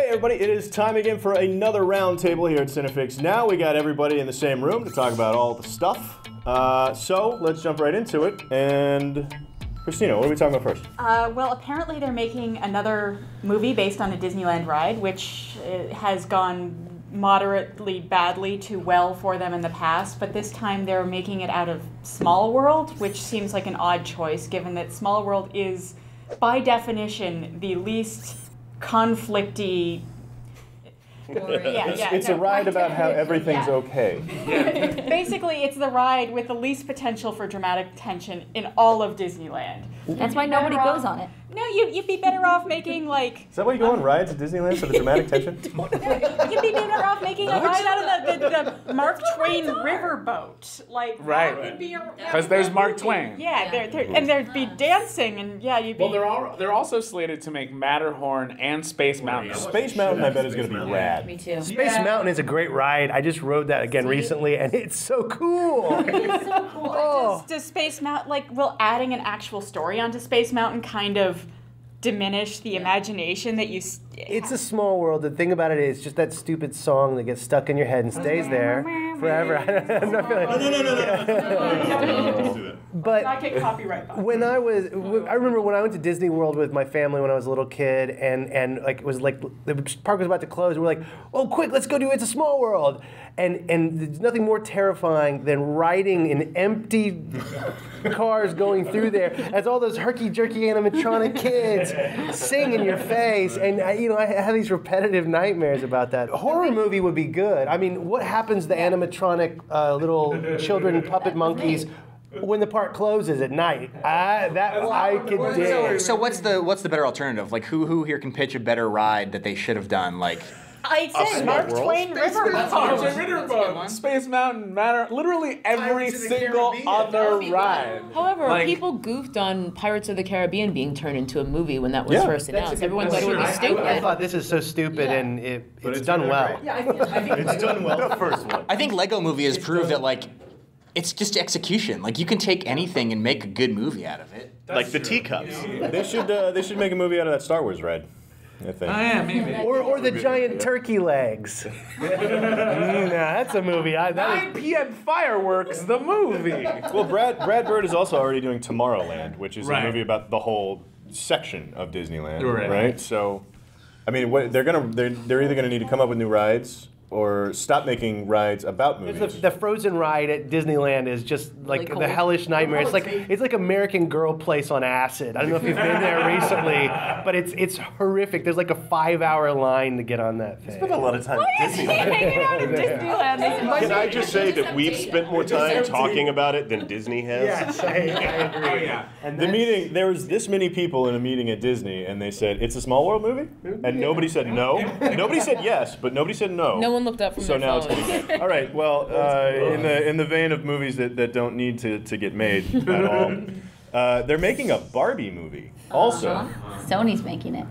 everybody, it is time again for another roundtable here at CineFix. Now we got everybody in the same room to talk about all the stuff. So let's jump right into it. And Christina, what are we talking about first? Well, apparently they're making another movie based on a Disneyland ride, which has gone moderately badly to well for them in the past, but this time they're making it out of Small World, which seems like an odd choice given that Small World is, by definition, the least conflicty. It's a ride about how everything's okay. Basically, it's the ride with the least potential for dramatic tension in all of Disneyland. That's why nobody goes on it. No, you'd be better off making like. Is that why you go on rides at Disneyland for the dramatic tension? You'd be better off making a ride out of the Mark Twain riverboat, like right? Because there's Mark Twain. Yeah, and there'd be dancing, and yeah, you'd be. Well, they're also slated to make Matterhorn and Space Mountain. Space Mountain, I bet, is going to be rad. Me too. Space Mountain is a great ride. I just rode that again recently, and it's so cool. It's so cool. Does Space Mountain, like, will adding an actual story onto Space Mountain kind of diminish the imagination that you... It's a small world. The thing about it is just that stupid song that gets stuck in your head and stays there forever. I'm not feeling No. But not get copyright by. I remember when I went to Disney World with my family when I was a little kid, and like it was like the park was about to close. And we're like, oh, quick, let's go do It's a Small World. And there's nothing more terrifying than riding in empty cars going through there as all those herky-jerky animatronic kids sing in your face. And I have these repetitive nightmares about that. A horror movie would be good. I mean, what happens to the animatronic little children puppet monkeys when the park closes at night? I could dig. So what's the better alternative? Like who here can pitch a better ride that they should have done? Like I'd say Mark Twain Riverboat. Space Mountain, literally every single other ride. However, people goofed on Pirates of the Caribbean being turned into a movie when that was first announced. Everyone thought it would be stupid. I thought this is so stupid, and it's done well. Yeah, I think it's done well. The first one. I think Lego Movie has proved that it's just execution. Like you can take anything and make a good movie out of it. Like the teacups. They should make a movie out of that Star Wars ride. I think. Yeah, maybe. Or the giant turkey legs. That's a movie. 9 p.m. Fireworks, the movie. Well, Brad Bird is also already doing Tomorrowland, which is a movie about the whole section of Disneyland, right? So, I mean, they're either gonna need to come up with new rides or stop making rides about movies. The Frozen ride at Disneyland is just like the hellish nightmare. It's like American Girl Place on acid. I don't know if you've been there recently, but it's horrific. There's like a 5-hour line to get on that thing. Spent a lot of time at Disneyland. Can I just say that we've spent more time talking about it than Disney has? Yes, I agree. And the meeting, there was this many people in a meeting at Disney, and they said, "It's a Small World movie?" And nobody said no. Nobody said yes, but nobody said no. No one looked up from their now phone. it's all right. Well, in the vein of movies that don't need to get made at all, they're making a Barbie movie also. Sony's making it.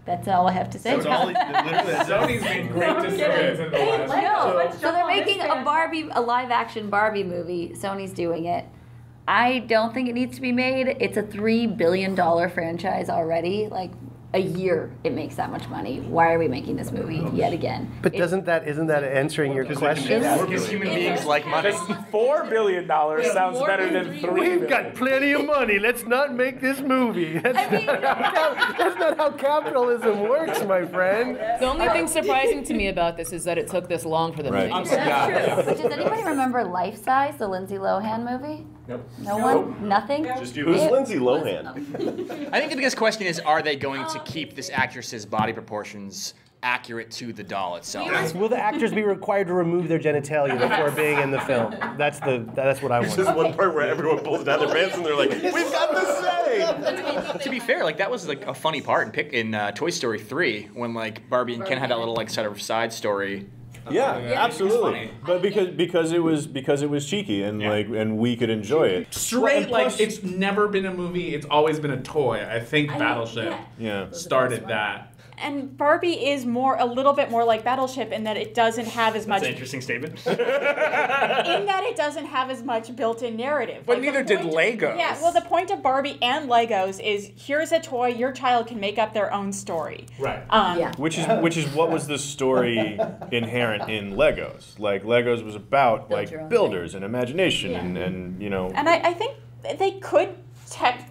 That's all I have to say. Sony's made great decisions in the last. So they're making a live-action Barbie movie. Sony's doing it. I don't think it needs to be made. It's a $3 billion franchise already. Like, a year it makes that much money. Why are we making this movie yet again? But isn't that answering your question? Because human beings like money. $4 billion sounds better than $3 billion. We've got plenty of money. Let's not make this movie. That's not how capitalism works, my friend. The only thing surprising to me about this is that it took this long for them to make it. But does anybody remember Life Size, the Lindsay Lohan movie? Nope. No one? Nothing? Just you. Who's Lindsay Lohan? I think the biggest question is, are they going to keep this actress's body proportions accurate to the doll itself? Will the actors be required to remove their genitalia before being in the film? That's what I want. There's one part where everyone pulls down their pants and they're like, "We've got the same." To be fair, that was like a funny part in Toy Story 3 when Barbie and Ken had that little sort of side story. Yeah, absolutely. But because it was cheeky and and we could enjoy it. Straight it's never been a movie. It's always been a toy. I think Battleship started that. And Barbie is a little bit more like Battleship in that it doesn't have as much. That's an interesting statement. In that it doesn't have as much built-in narrative. But neither did Legos. Yeah, well, the point of Barbie and Legos is here's a toy, your child can make up their own story. Right. Which is what was the story inherent in Legos. Like Legos was about builders and imagination and you know. And I think they could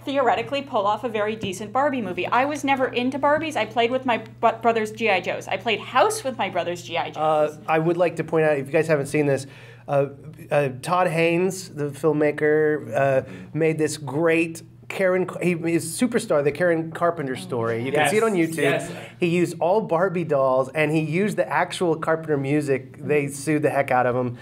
theoretically pull off a very decent Barbie movie. I was never into Barbies. I played with my brother's G.I. Joes. I played house with my brother's G.I. Joes. I would like to point out, if you guys haven't seen this, Todd Haynes, the filmmaker, made this great he's Superstar, the Karen Carpenter story. You can see it on YouTube. Yes. He used all Barbie dolls, and he used the actual Carpenter music. They sued the heck out of him.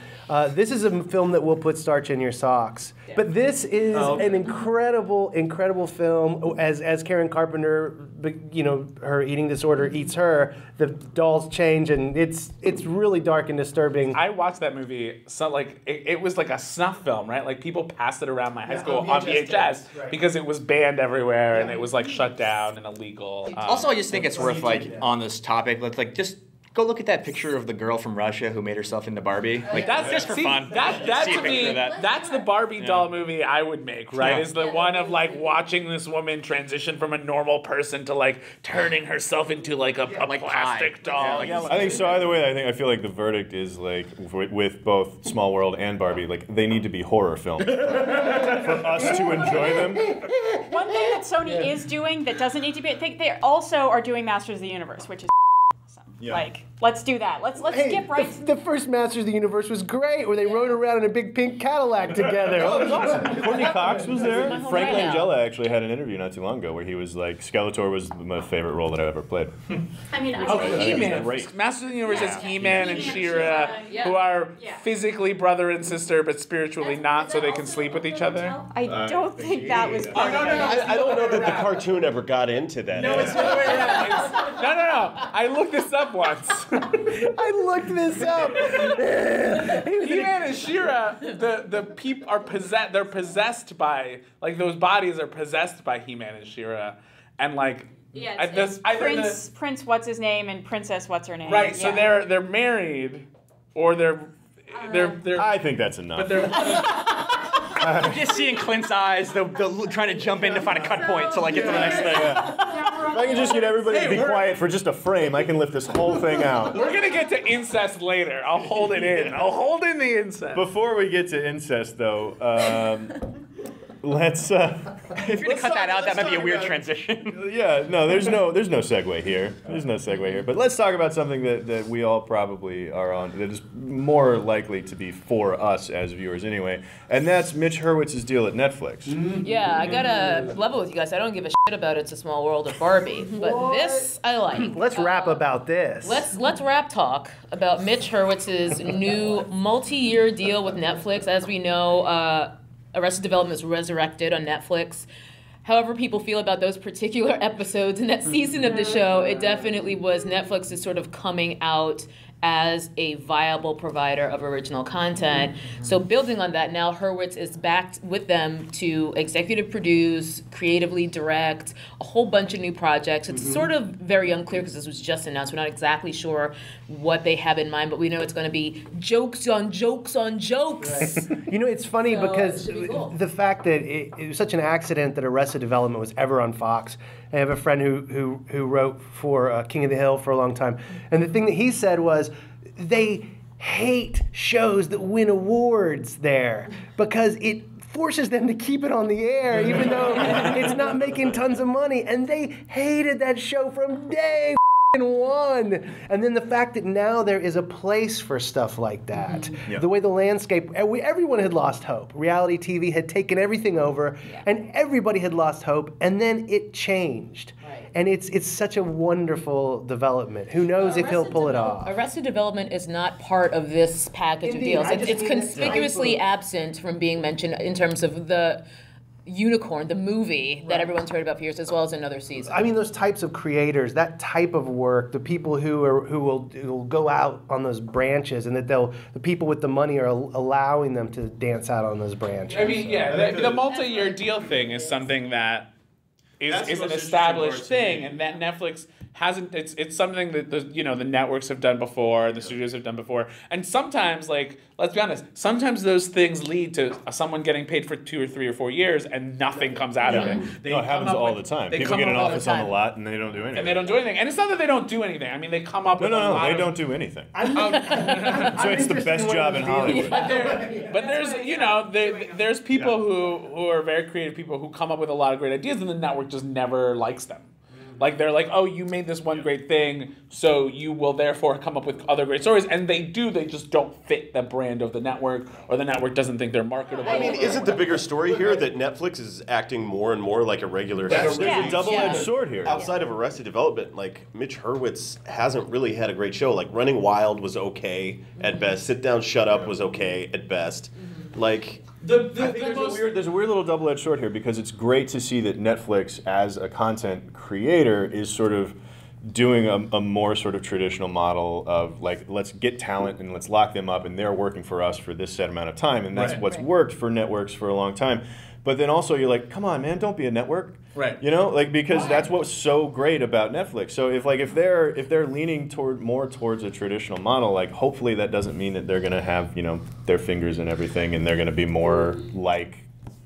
This is a film that will put starch in your socks. Yeah. But this is an incredible, incredible film. As Karen Carpenter, you know, her eating disorder eats her, the dolls change, and it's really dark and disturbing. I watched that movie. So it was like a snuff film, right? Like people passed it around my high school on VHS because it was banned everywhere and it was like shut down and illegal. Also, I just think it's worth on this topic. Let's just go look at that picture of the girl from Russia who made herself into Barbie. That's just for fun. That to me, that's the Barbie doll movie I would make, right? Yeah. Is the one of watching this woman transition from a normal person to turning herself into a plastic doll. I think so. Either way, I feel like the verdict is with both Small World and Barbie, they need to be horror films for us to enjoy them. One thing that Sony is doing that doesn't need to be, I think they also are doing Masters of the Universe, which is yeah. Let's do that. Let's skip right. The first Masters of the Universe was great, where they rode around in a big pink Cadillac together. Oh, it was awesome. Courtney Cox was there. Frank Langella actually had an interview not too long ago where he was like, Skeletor was my favorite role that I've ever played. I mean, He-Man. Masters of the Universe is He-Man and She-Ra, who are physically brother and sister, but spiritually not, so they can sleep with each other. I don't think that was part of it. I don't know that the cartoon ever got into that. No, it's the other way around. No. I looked this up once. I looked this up. He-Man and She-Ra, the people are possessed. They're possessed by those bodies are possessed by He-Man and She-Ra, and Prince what's his name and Princess what's her name. Right. So they're married, or they're. I think that's enough. But they're. I'm just seeing Clint's eyes. They're trying to jump in to find a cut point to get to the next thing. If I can just get everybody to be quiet for just a frame, I can lift this whole thing out. We're gonna get to incest later. I'll hold it in. I'll hold in the incest. Before we get to incest, though, let's. If you're gonna cut that out, that might be a weird transition. Yeah, no, there's no segue here. There's no segue here. But let's talk about something that we all probably are on, that is more likely to be for us as viewers anyway, and that's Mitch Hurwitz's deal at Netflix. Yeah, I gotta level with you guys. I don't give a shit about It's a Small World or Barbie, but this I like. Let's rap about this. Let's rap talk about Mitch Hurwitz's new multi-year deal with Netflix. As we know, Arrested Development is resurrected on Netflix. However people feel about those particular episodes in that season of the show, it definitely was Netflix is sort of coming out as a viable provider of original content. So building on that, now Hurwitz is back with them to executive produce, creatively direct, a whole bunch of new projects. It's sort of very unclear because this was just announced. We're not exactly sure what they have in mind, but we know it's going to be jokes on jokes on jokes. Right. You know, it's funny because the fact that it was such an accident that Arrested Development was ever on Fox. I have a friend who wrote for King of the Hill for a long time. And the thing that he said was they hate shows that win awards there because it forces them to keep it on the air even though it's not making tons of money. And they hated that show from day one. And then the fact that now there is a place for stuff like that. Yep. The way the landscape, everyone had lost hope. Reality TV had taken everything over and everybody had lost hope, and then it changed. Right. And it's such a wonderful development. Who knows if he'll pull it off. Arrested Development is not part of this package of deals. It's conspicuously absent from being mentioned in terms of the Unicorn, the movie that everyone's heard about for years, as well as another season. I mean, those types of creators, that type of work, the people who will go out on those branches, and that the people with the money are allowing them to dance out on those branches. I mean, yeah, the multi-year deal thing is something that is an established thing, and that Netflix hasn't. It's something that the networks have done before, the studios have done before, and sometimes, like, let's be honest, sometimes those things lead to someone getting paid for 2 or 3 or 4 years and nothing comes out of it. It happens all the time. People get an office on the lot and they don't do anything. And they don't do anything. And it's not that they don't do anything. I mean, they come up with No, they don't do anything. So it's the best job in Hollywood. But there's there's people who are very creative people who come up with a lot of great ideas, and the network just never likes them. Like, they're like, oh, you made this one great thing, so you will therefore come up with other great stories. And they do, they just don't fit the brand of the network, or the network doesn't think they're marketable. I mean, isn't the bigger story here that Netflix is acting more and more like a regular There's a double-edged sword here. Outside of Arrested Development, like, Mitch Hurwitz hasn't really had a great show. Like, Running Wild was okay at best. Sit Down, Shut Up was okay at best. Like... I think there's a weird little double-edged sword here, because it's great to see that Netflix, as a content creator, is sort of doing a more sort of traditional model of, like, let's get talent and let's lock them up, and they're working for us for this set amount of time, and that's what's worked for networks for a long time. But then also you're like, come on, man, don't be a network. Right. You know, like, because that's what's so great about Netflix. So if they're leaning more towards a traditional model, like, hopefully that doesn't mean that they're gonna have, their fingers in everything and they're gonna be more like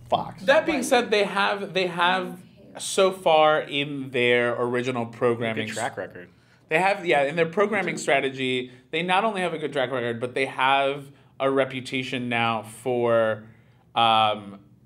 Fox. That being said, they have so far in their original programming Good track record. They have, in their programming strategy, they not only have a good track record, but they have a reputation now for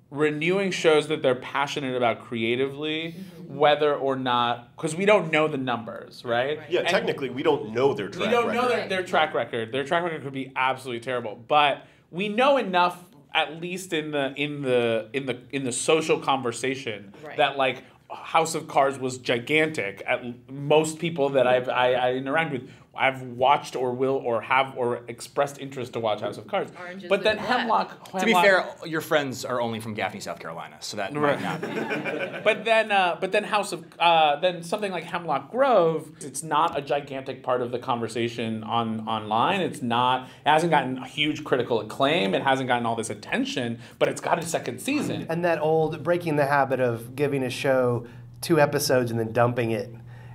renewing shows that they're passionate about creatively, whether or not, because we don't know the numbers, right? Yeah, and technically we don't know their track record. We don't know their track record. Their track record could be absolutely terrible, but we know enough, at least in the social conversation, that, like, House of Cards was gigantic. At most people that I interact with, I've watched or expressed interest to watch House of Cards. But then Hemlock. To be fair, your friends are only from Gaffney, South Carolina, so that might not be. But then then something like Hemlock Grove, it's not a gigantic part of the conversation online. It hasn't gotten huge critical acclaim. It hasn't gotten all this attention, but it's got a second season. And that old breaking the habit of giving a show 2 episodes and then dumping it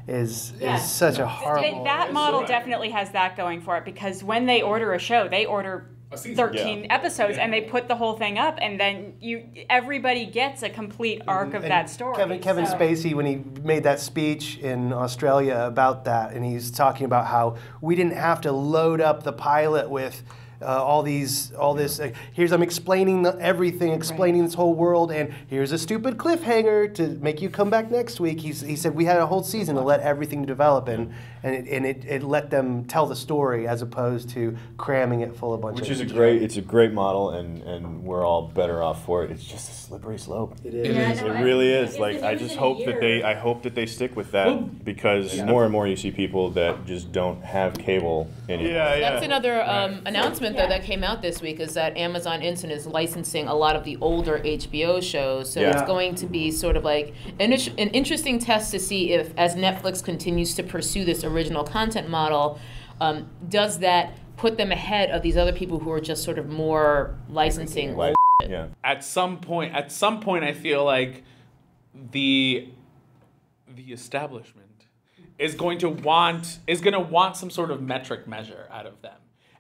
is such a horrible... That model definitely has that going for it, because when they order a show, they order 13 episodes and they put the whole thing up, and then everybody gets a complete arc of that story. Kevin Spacey, when he made that speech in Australia about that, and he's talking about how we didn't have to load up the pilot with all this. Here's I'm explaining everything, explaining this whole world, and here's a stupid cliffhanger to make you come back next week. He said we had a whole season to let everything develop, and it let them tell the story as opposed to cramming it full of bunch of. Which is it's a great model, and we're all better off for it. It's just a slippery slope. It is. It really is. Like, I just hope that they stick with that, because more and more you see people that just don't have cable anymore. That's another announcement though that came out this week, is that Amazon Instant is licensing a lot of the older HBO shows. So it's going to be sort of like an interesting test to see if, as Netflix continues to pursue this original content model, does that put them ahead of these other people who are just sort of more licensing? Yeah. At some point, I feel like the establishment is going to want some sort of metric measure out of them.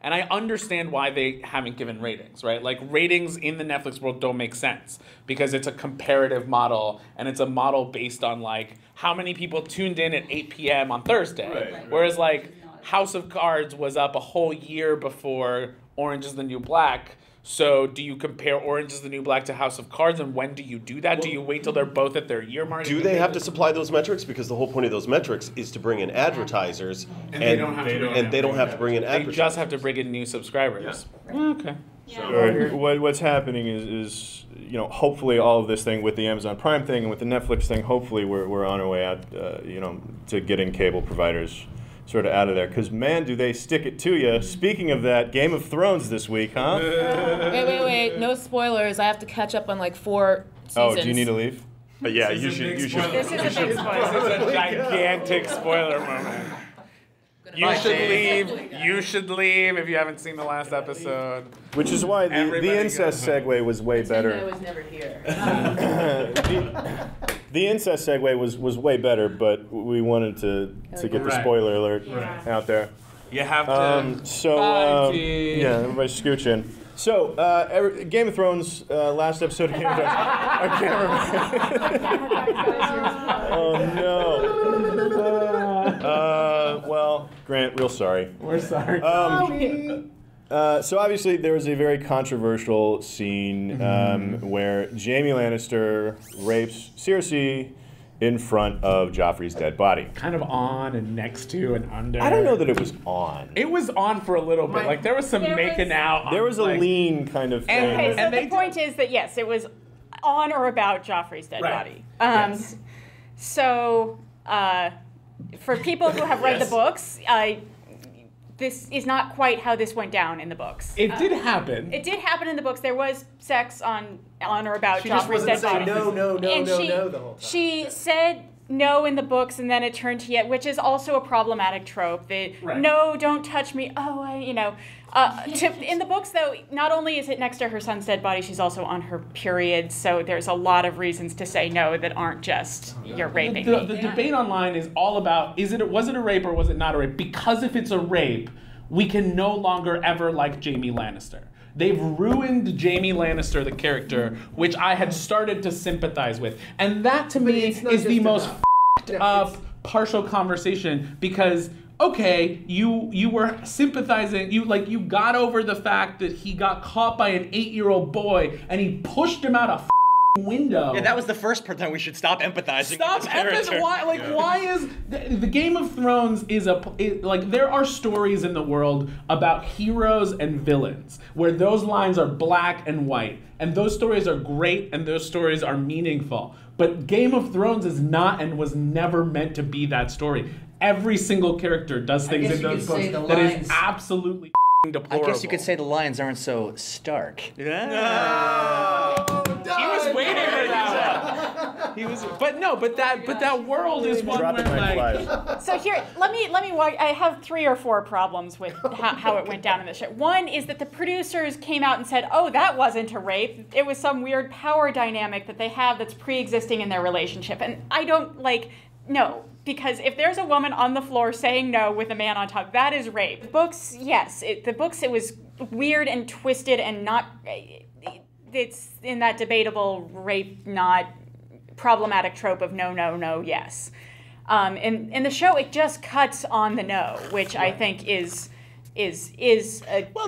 And I understand why they haven't given ratings, right? Like, ratings in the Netflix world don't make sense, because it's a comparative model, and it's a model based on, like, how many people tuned in at 8 p.m. on Thursday. Right. Whereas, like, House of Cards was up a whole year before Orange is the New Black. So do you compare Orange is the New Black to House of Cards, and when do you do that? Do you wait till they're both at their year mark? Do they have to supply those metrics? Because the whole point of those metrics is to bring in advertisers, and they don't have to bring in advertisers. They just have to bring in new subscribers. Yeah. Okay. So what's happening is hopefully all of this thing with the Amazon Prime thing and with the Netflix thing, hopefully we're on our way out, to getting cable providers sort of out of there, because man, do they stick it to you. Speaking of that, Game of Thrones this week, huh? Wait, no spoilers. I have to catch up on like 4 seasons. Oh, do you need to leave? Yeah, you should. This is a big spoiler. This is a gigantic spoiler moment. You should leave if you haven't seen the last episode. Which is why the incest segue was way better. I was never here. The incest segue was way better, but we wanted to get the spoiler alert out there. You have to. Yeah, everybody's scooching. So, Game of Thrones, last episode of Game of Thrones. I can't remember. Oh no. Well, Grant, real sorry. We're sorry. So obviously there was a very controversial scene where Jaime Lannister rapes Cersei in front of Joffrey's dead body. Kind of on and next to and under. I don't know that it was on. It was on for a little bit. Like there was some making out. There was a lean kind of thing. Okay, so the point is that yes, it was on or about Joffrey's dead body. Yes. So for people who have read the books, this is not quite how this went down in the books. It did happen. It did happen in the books. There was sex on or about She Joffrey's dead body. no the whole time. She said no in the books, and then it turned to yes, which is also a problematic trope. No, don't touch me. Oh, in the books, though, not only is it next to her son's dead body, she's also on her period. So there's a lot of reasons to say no that aren't just you're raping me. The debate online is all about was it a rape or was it not a rape? Because if it's a rape, we can no longer ever like Jaime Lannister. They've ruined Jaime Lannister, the character, which I had started to sympathize with. And that, to me, is the most f***ed up partial conversation because, okay, you were sympathizing, you got over the fact that he got caught by an 8-year-old boy and he pushed him out a window. Yeah, that was the first part that we should stop empathizing. Stop empathizing. Why is the Game of Thrones there are stories in the world about heroes and villains where those lines are black and white, and those stories are great and those stories are meaningful. But Game of Thrones is not and was never meant to be that story. Every single character does things in those books that is absolutely deplorable. I guess you could say the lines aren't so stark. Yeah. He was waiting for that one. But that world is one where So here, let me walk. I have 3 or 4 problems with how it went down in the show. One is that the producers came out and said, "Oh, that wasn't a rape. It was some weird power dynamic that they have that's pre-existing in their relationship." And I don't no. Because if there's a woman on the floor saying no with a man on top, that is rape. Books, yes. It was weird and twisted and not... It's in that debatable rape, not problematic trope of no, yes. In the show, it just cuts on the no, which I think is a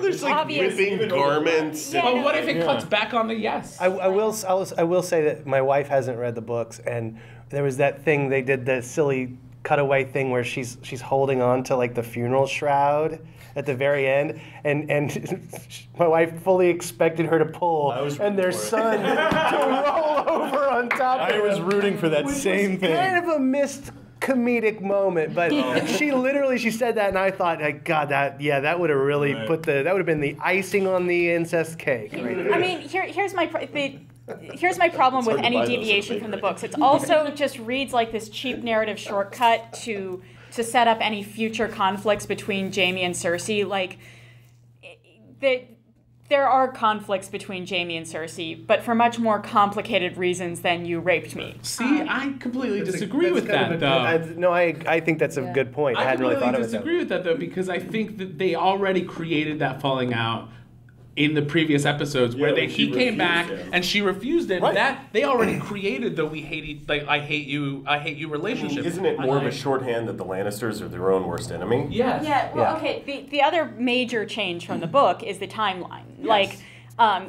there's obvious... whipping garments. But what if it cuts back on the yes? I will say that my wife hasn't read the books, and there was that thing they did, the silly cutaway thing where she's holding on to the funeral shroud at the very end, and my wife fully expected her to pull, and their son to roll over on top of her. I was rooting for that same thing. Kind of a missed comedic moment, but she said that, and I thought, God, that would have really that would have been the icing on the incest cake. Right? I mean, here's my problem with any deviation from the books. It's also just reads like this cheap narrative shortcut to set up any future conflicts between Jaime and Cersei. There are conflicts between Jaime and Cersei, but for much more complicated reasons than you raped me. See, I completely disagree with that, though. I think that's a good point. I hadn't really thought of it. I disagree with that, though, because I think that they already created that falling out in the previous episodes where he came back and she refused it. Right. That they already created the I hate you relationship. Isn't it more of a shorthand that the Lannisters are their own worst enemy? Yes. Yeah. Well, okay. The other major change from the book is the timeline. Yes.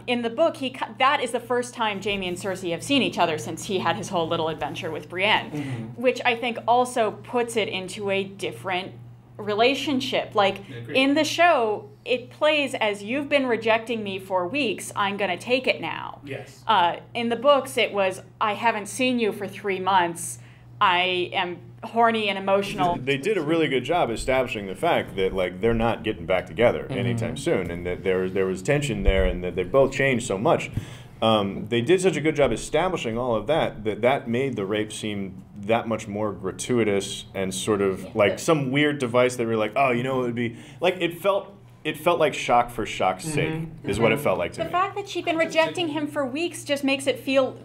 In the book, that is the first time Jaime and Cersei have seen each other since he had his whole little adventure with Brienne, which I think also puts it into a different relationship. In the show, it plays as you've been rejecting me for weeks, I'm going to take it now. Yes. In the books, it was, I haven't seen you for 3 months. I am horny and emotional. They did a really good job establishing the fact that they're not getting back together anytime soon, and that there was tension there, and that they both changed so much. They did such a good job establishing all of that made the rape seem that much more gratuitous and sort of some weird device that we were it would be it felt like shock for shock's sake is what it felt like to me. The fact that she'd been rejecting him for weeks just makes it feel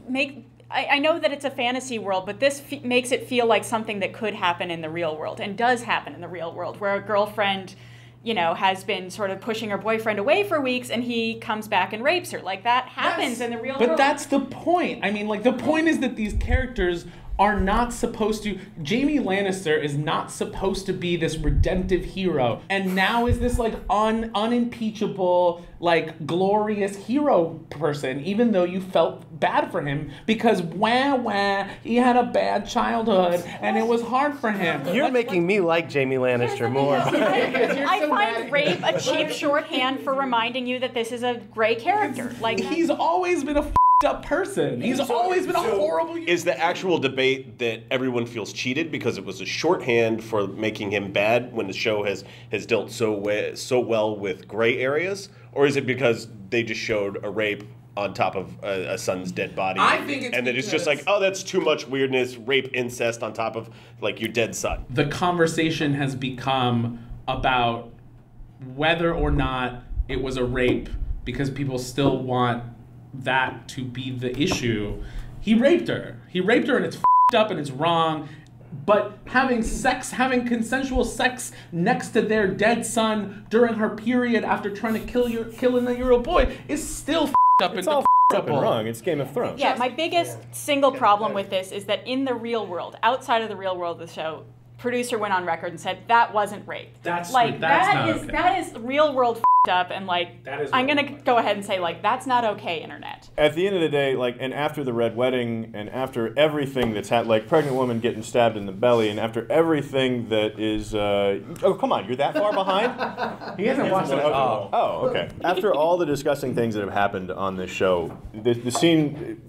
I know that it's a fantasy world, but this makes it feel like something that could happen in the real world and does happen in the real world, where a girlfriend, you know, has been sort of pushing her boyfriend away for weeks and he comes back and rapes her. Like, that happens in the real world. But that's the point. I mean, like, the point is that these characters are not supposed to. Jaime Lannister is not supposed to be this redemptive hero, and now is this like unimpeachable, like glorious hero person, even though you felt bad for him because he had a bad childhood and it was hard for him. You're making me like Jaime Lannister more. I find rape a cheap shorthand for reminding you that this is a gray character. Like, he's always been a up person. He's always been a horrible. Is the actual debate that everyone feels cheated because it was a shorthand for making him bad when the show has dealt so well with gray areas, or is it because they just showed a rape on top of a son's dead body? I think it's and then it's just like, oh, that's too much weirdness, rape, incest on top of like your dead son. The conversation has become about whether or not it was a rape because people still want that to be the issue. He raped her and it's f***ed up and it's wrong, but having consensual sex next to their dead son during her period after trying to kill a 9-year-old boy is still f***ed up. It's all f***ed up and wrong. It's Game of Thrones. Yeah, my biggest single problem with this is that in the real world, outside of the real world of the show, producer went on record and said that wasn't rape. That's like that is real world f***ed up, and like I'm gonna go ahead and say like that's not okay, internet. At the end of the day, like, and after the Red Wedding, and after everything that's had, like pregnant woman getting stabbed in the belly, and after everything that is, oh come on, you're that far behind? He hasn't watched it at all. Oh, okay. After all the disgusting things that have happened on this show, the scene,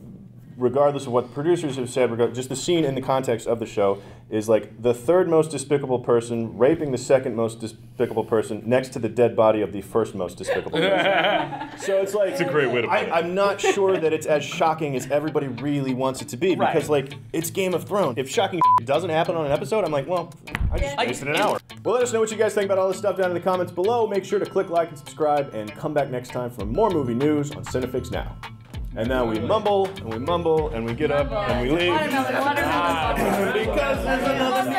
regardless of what the producers have said, just the scene in the context of the show is like the third most despicable person raping the second most despicable person next to the dead body of the first most despicable person. So it's like, it's a great way to put it. I'm not sure that it's as shocking as everybody really wants it to be, because like it's Game of Thrones. If shocking doesn't happen on an episode, I'm like, well, I just wasted an hour. Well, let us know what you guys think about all this stuff down in the comments below. Make sure to click like and subscribe, and come back next time for more movie news on CineFix Now. And now we mumble, and we get up, and we leave. Watermelon. Because there's another